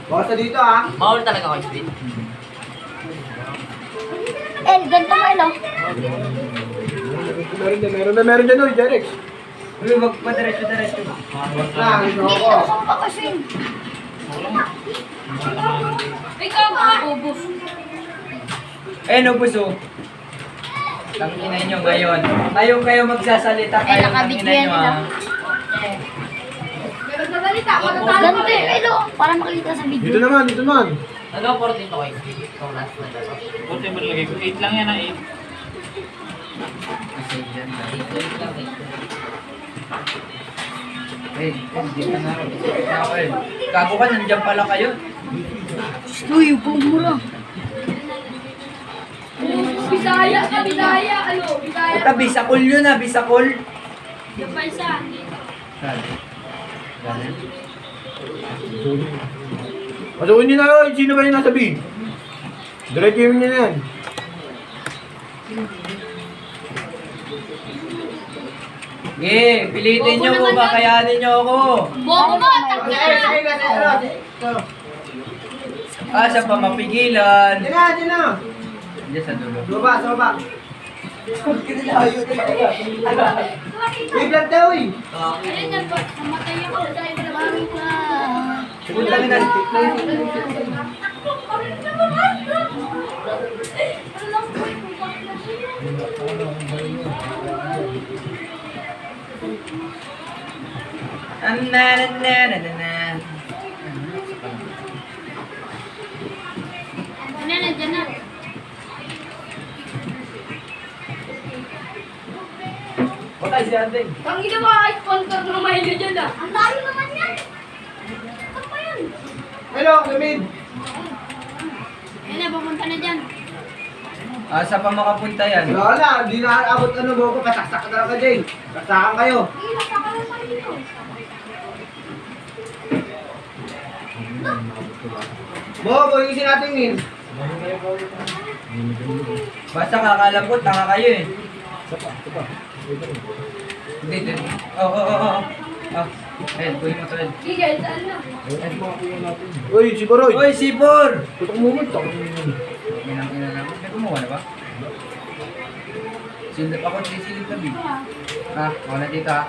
Baka sa dito ah. Bawal talaga ako speed. Eh, ganito mo, no? Meron dyan, oy, Jerex. Uy, wag pa diretso-diretso. Na, ito ako. Saan pa kasi? Ikaw ka, ubos. Eh, no, buso. Tanginan nyo ngayon. Ngayon kayo magsasalita Eh, kayo. nakabit Tanginan yan nyo nila. ah. Meron na salita, matatalo Ganito ka eh, eh. no? Para makita sa Dito video. naman, dito naman. Ano 14 to kayo? Itong last na dito. 14 mo nilagay ko. 8 lang yan, 8. Kasi dyan na. 8 lang, 8. Eh, dito na ako. Gago ka, nandiyan pala kayo. Uy, upong mura. Bisaya ka, Bisaya. Ano, Bisaya. Puta, bisakol yun ah, bisakol. Yung pa isa. Pasukin nyo na, oy. Sino ba yung nasa B? Diretso nyo na yan. Eh, pilitin nyo kung kakayanin nyo ako. Bobo mo, tangina. Ah, sa pamapigilan. Dyan na, dyan na. Diyan sa dulo. Baba, sa baba. May vlog tayo, oy. Ayun yan, namatay ako dahil malamang ka. Puta na. Diyan na. Patay si Ate. Ang ginawa ay sponsor ng Milo dyan ah. Ang layo naman yan. Ano pa yan? Hello, Kamid. Ayun na, pupunta na dyan. Ah, sa pa makapunta yan? Wala, di na abot ano mo ko. Kasaksak ka talaga, Jay. Kasaksakan kayo. Hindi, nakakalan pa dito. Bo, isin natin yun. Basta kakalam ko, tanga kayo eh. Hindi, hindi. Oo. Ah, ayun, kuhin mo to. Ed. Sige, saan na? Uy, si Boroy. Uy, Sipor! Tutok mo mo. Ina naman. May kumuha na ba? Silip ako, sisilip na big. Ah, ako na dito ah.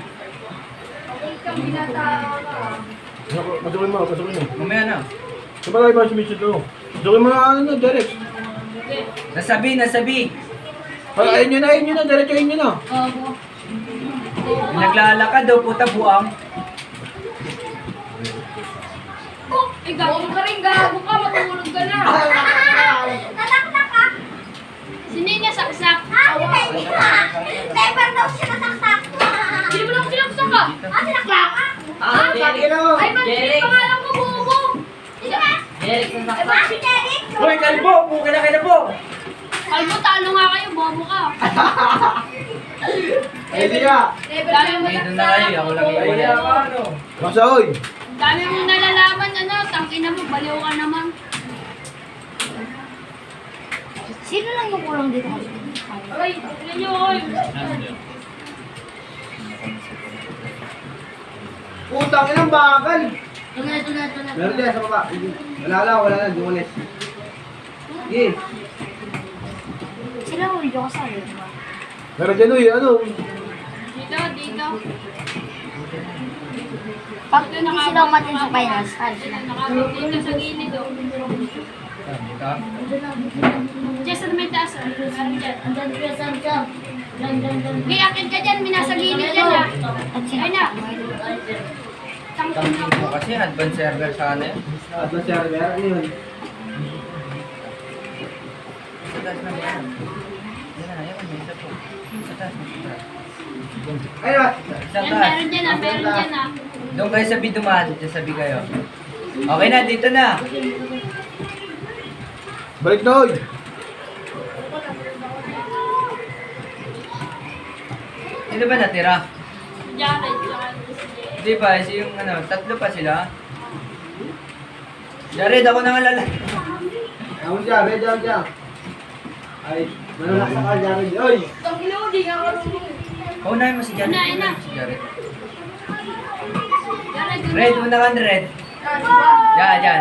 Okay kang binata ka. Pasukin mo, pasukin mo. Mamaya na. Sabagay ba si Mitchell to? Pasukin mo na ano, direct. Nasabi. Ayun nyo na, diretso ayun nyo na. Oo. Naglalakad daw, puta buang. Oh, gago ka rin, gago ka, matulog ka na. Nataktak ka? Sino yung nasaksak? Never daw siya nataktak. Hindi mo lang sinaksak ka. Sinaktak ka? Sakin mo. Ay, man, Jerry. pangalan ko, bubo. Sino ka? Derek, ang Eh, bakit si Derek? Uy, kalbo! Buka na kayo na po! Kalbo, talo nga kayo, bobo ka. Ay, di ka. Dami mo Dito na kayo, ako lang bobo. iwan. Basta, oy. Dami mong nalalaman, ano, tangina mo, baliw ka naman. Sino lang yung kulang dito? Ay, tignan nyo, oy. Putang inang bakal. Ito na. Meron din sa baba. Wala na, dumalis. Sige. Sila huli ko kasali. Meron dyan, oy, ano? Dito. Pag hindi sila umatin sa finals, sila. Nakabit ka sa gilid, oh. Dito? Diyan sa may taas, oh. Meron dyan. Andyan ko saan ka? Okay, akit ka dyan, minasa gilid dyan, ah. At sila. Ay na. Tangina mo. Kasi advance server sana yun. At na server, ano yun? Sa taas na yan. Yan na, yan na, isa po. Sa taas na. Ayun na. Sa Yan, taas. meron dyan, ah. Meron dyan, ah. Doon kayo sa bidumaan, dito sabi kayo. Okay na, dito na. Balik na, oy. Sino ba natira? Jared, tsaka si Hindi pa, yung ano, tatlo pa sila. Jared, ako nang alala. Ako siya, medyo siya. Ay, manulak sa kanya rin. Oy! Tangina mo, di nga marunong. Unahin mo si Jared. Unahin na. Si Jared. Jared, Red, una ka red. Yan.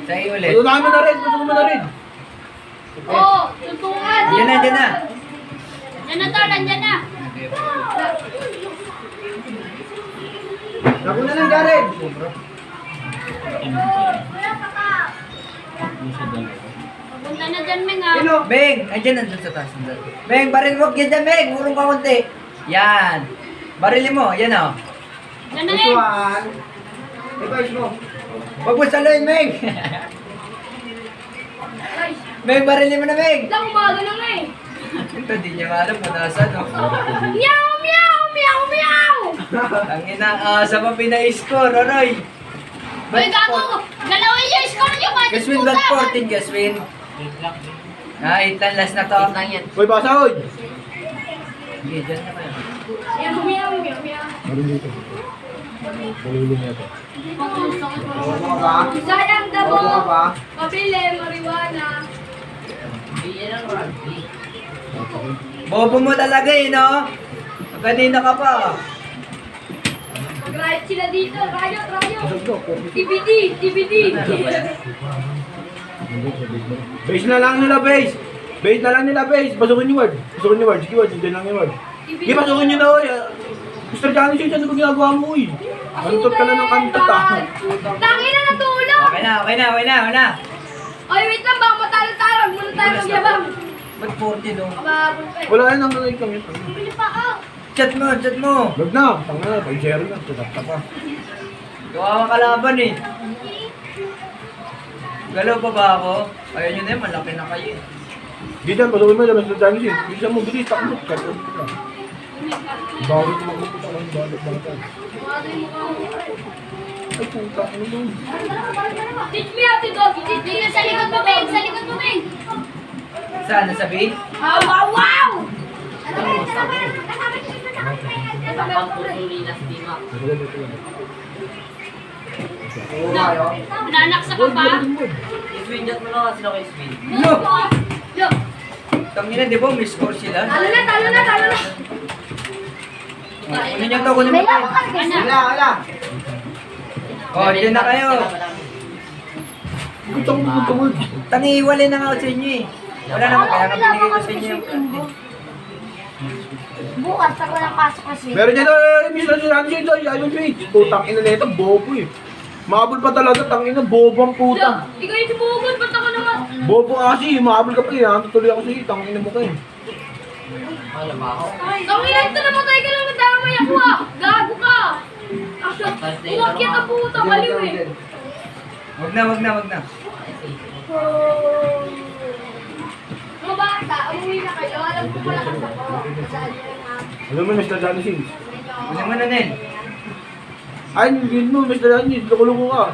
Sa iyo ulit. Patunahan mo na rin, patunahan mo na rin. Oo, tuntungan. Diyan na. Diyan na tol, nandyan na. Okay. Naku na lang, Jared. Punta na dyan, Meng, ha? Beng, andyan nandun sa taas. Beng, baril mo. Yan dyan, Beng. Urong ka konti. Yan. Barilin mo. Yan o. Dyan na, Meng. Huwag mo saluhin, Beng. Beng, barilin mo na, Beng. Lang, umaga na nga, eh. Ito, di niya alam kung nasa, no? Meow, meow, meow, meow. Ang ina, sa pa pinay-score, Oroy. Uy, gago. Galawin yung score niyo, mga Gaswin, ba't 14, Gaswin? 8 lang. 8 lang, last na to. Wait lang yan. Uy, basa, uy. Sige, dyan na kayo. Meow, meow, meow, meow. Marin dito. Malulong yata. Sayang damo. Pabili, marijuana. Hindi yan ang rugby. Bobo mo talaga eh, no? Kanina ka pa. Mag-riot sila dito. Riot. Basag to. TBD. Base na lang nila, base. Base na lang nila, base. Pasukin niyo, word. Sige, word. Hindi lang yung word. Sige, pasukin niyo na, uy. Mr. Johnny Shades, ano ba ginagawa mo, uy? Kantot ka na ng kantot, ah. Tangin na natulog. Okay na. Oy, wait lang. Baka matalo-talo. Muna tayo magyabang. Ba't 40 doon? Kababon pa eh. Wala yan ang nanay kami. Bili pa ako. Chat mo. Wag na. Tanga na, pag-share na. Tutak ka pa. Gawa kalaban eh. Galaw pa ba ako? Ayaw nyo na yun, malaki na kayo eh. Gidan, pasukin mo na, Mr. Johnny Shades. Bilisan mo, bilis. Takot. Kantot ka. Bawal ko magpupunta lang. Bawal. Ay, puta. Ano yun? Teach me how to doggy. Teach me. Sa likod mo, Meng. Sa likod mo, Meng. Saan? Nasabi? Wow! Tapang tutulinas di ma. Nanaksa ka pa? Iswinjat mo na kasi na kay Swin. Yo! Tangina, di ba? May score sila. Talo na! Kunin nyo to. Ano? Oh, dyan na kayo. Gusto mo. Tangiwalay na nga ako sa inyo eh. Wala naman, kaya nga binigay ko sa inyo yung Bukas ako ng pasok kasi. Meron niya na, Mr. Johnny Shades, ay, ayun, wait. Putang ina nito, bobo eh. Mabul pa talaga, tangina, bobo ang puta. Ikaw yung sumugod. Ba't ako naman? Bobo kasi, mabul ka pa eh, ha? Tutuloy ako sa'yo, tangina mo kayo. Alam ba ako? Tangina, ito namatay ka lang nadamay ako ah. Gago ka. Umakyat ang puta. Baliw eh. Wag na. Mga bata, umuwi na kayo. Alam ko malakas ako. Saan yung Alam mo, Mr. Johnny Shades. Kunin mo na din. Ay, hindi mo, Mr. Johnny Shades, loko-loko ka.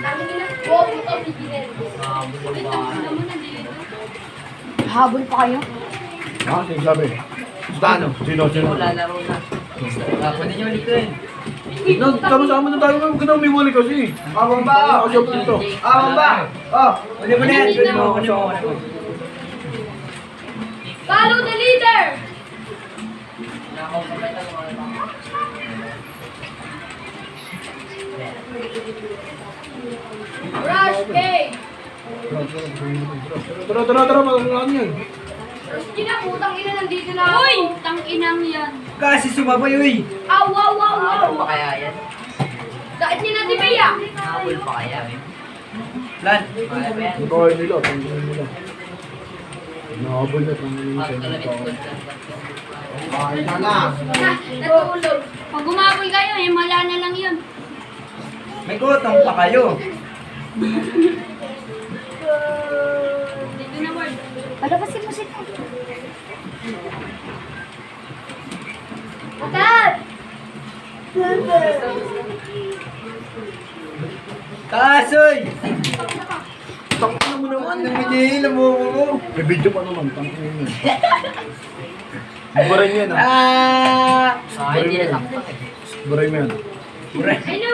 Tangina. Wow, ito biginin. Nakabulong Ito, ba? tignan mo na dito. Habol pa kayo? Ha? Sige, sabi. Basta ano? Sino? Ito, lalaro na. Kunin nyo ulit ko yun. Sama-sama na tayo, huwag ka na umiwali kasi. Abang ba? Kasi ako dito. Kunin mo na yan. Kunin mo. Follow the leader. Rush, Kay. Tara, magagaan yan. Rush, na, putang ina, nandito na ako. Uy, tang inang yan. Kasi sumabay, uy. Aw, wow. Nakabul pa kaya yan? Dahil niya natin ba yan? Nakabul pa kaya? Lan. Kaya ba yan? Nagkawin nila, tanggalin nila. Nakabol na, tanggalin nila. Pagkalamit ko dyan. Natulog. Pag gumabol kayo, mala na lang yun. May gutong pa kayo. Dito na, Ward. Palabasin mo sila. Agad! Taas, uy. Tangina mo naman. Hindi, lamuko mo. May video pa naman, tangina mo. Baray mo yan, ha? Hindi na sakto eh. Baray mo yan. Ano?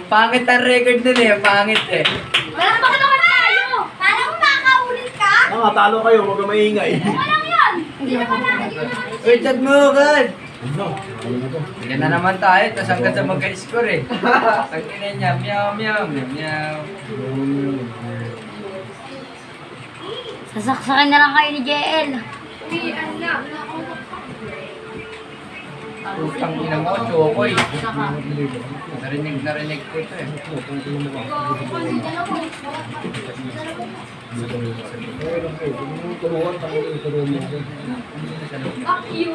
Pangit ang record nun eh. Pangit eh. Malakpakan naman tayo! Parang makakaulit ka? Talo kayo, huwag ka maingay. Walang yan! Uy, chat mo, God! Ano? Ano na to? Yan na naman tayo, tapos hanggang sa magka-score eh. Tagina niya, meow, meow, meow, meow. Sasaksakin na lang kayo ni JL. Uwian na. Utang ina mo, chokoy. Narinig ko ito eh. Fuck you.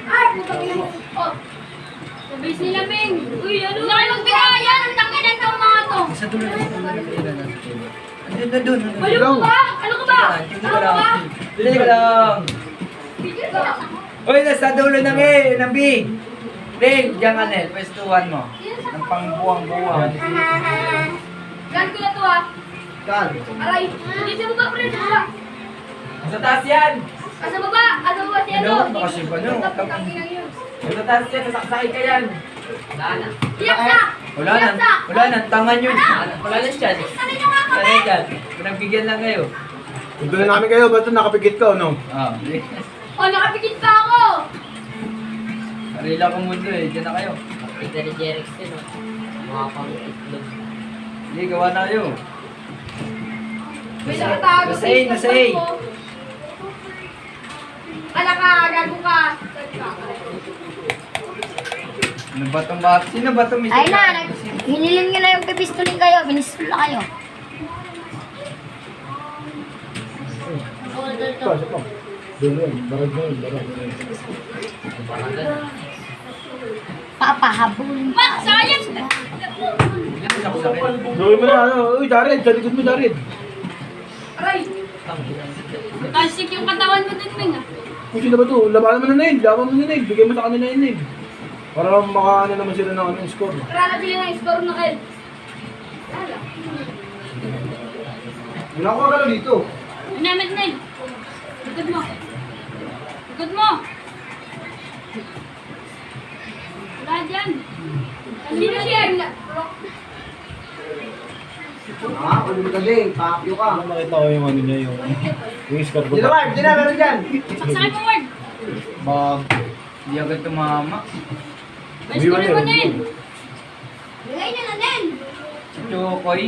Ay, putang ina mo. Oh. Sabis nila, Ming. Uy, ano? Saan kayo magbigayan? Ang tangin ng tong mga to. Sa dulo na Andun na dun. Baliw mo ba? Ano ka ba? Dito Ano ka ka ba? lang. Dito ka lang. Uy, nasa dulo ng A, ng B. Ding, diyan ka Nel, pwestuhan mo. Ng pangbuwang-buwang. Gan ko na to ah. Kan. Aray. Dito mo ba, friend? Sa taas yan. Asa baba? Asa baba si ano? Ano? Baka si Bano. Putang ina yun. Sa taas yan, sasaksakay ka yan. Wala na. Iyak na! Wala na, wala na, tangan yun. Wala na siya. Ano nyo nga Ano yan? Pinagbigyan lang kayo. Punta na namin kayo, ba't nakapikit ka, no? Ah, Oh, nakapikit pa ako! Karila ko mundo eh, dyan na kayo. Kita ni Jerex yun, oh. Mga pang itlog. Hindi, gawa na kayo. May nakatago Nasa A, nasa A. Ala ka, gago ka. Ano ba itong bata? Sino ba itong Ay na, hinilin nyo na yung pipistolin kayo. Binistol na kayo. Ito, isa pa. Doon yun, barag na yun, barag. Parang ganun. Papahabulin Ma, sayang! Gawin mo na, ano, uy, Jared, sa likod mo, Jared. Aray! Tasik yung katawan mo dun, Ming ah. Kung sino ba to? Labanan mo na Nail, laban mo na Nail, bigay mo sa kanila yung Nail. Para makaano naman sila ng ano, score. Para nabili ng score na kayo. Ala. Wala ko agad dito. Namit na yun. Likod mo. Likod mo. Wala dyan. Sino siya? Ah, ulit ka din, pakyo ka. Nakita ko yung ano niya, yung score ko. Di na, Mark, di na, meron dyan. Saksakay mo, Ward. Bag. Hindi agad tumama. May score mo na yun. Bigay nyo na din. Si Chokoy.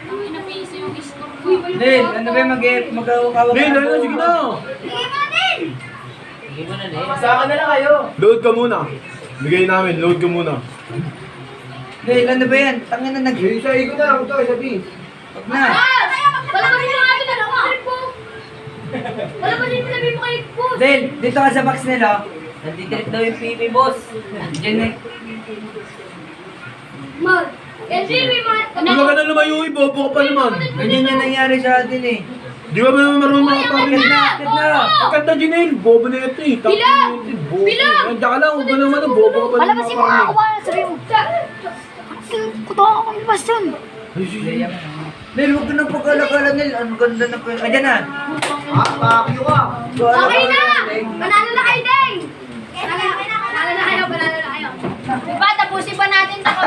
Ang inapiso yung score ko. Nel, ano ba yung mag-awak-awak? Nail, ano, sige na. Bigay mo na din. Hindi mo na na eh. Saka na lang kayo. Load ka muna. Bigay namin, load ka muna. Nel, ano ba yan? Tangin na Isa ikot na lang ito, isa B. Wag na. Ah! Wala ba rin yung ating dalawa? Wala ba rin sinabi mo kay Boss? Nel, dito ka sa box nila. Nanditrip daw yung PB, boss. Diyan eh. Mag. Kasi may mga... Ano ka na lumayo, bobo ka pa naman. Ganyan yung nangyari sa atin eh. Di ba naman marunong makapagin? Agad na, agad na. Pagkanta Janelle, bobo na ito eh. Tapos Bilang! yun, bobo. Bilang! Nandiyan ka lang, huwag ka naman, bobo ka pa Wala naman ba si makapagin. mga kuha? Sabi mo. Kutuha ko yung baston. Ay, sige. Nel, huwag ka na pagkalakala, Nel. Ang ganda na pa. Ayan na. Ah, pakyo ka. Okay na! Panalo na kayo, Deng! Panalo na kayo, panalo na kayo. Diba, tapusin pa natin ito.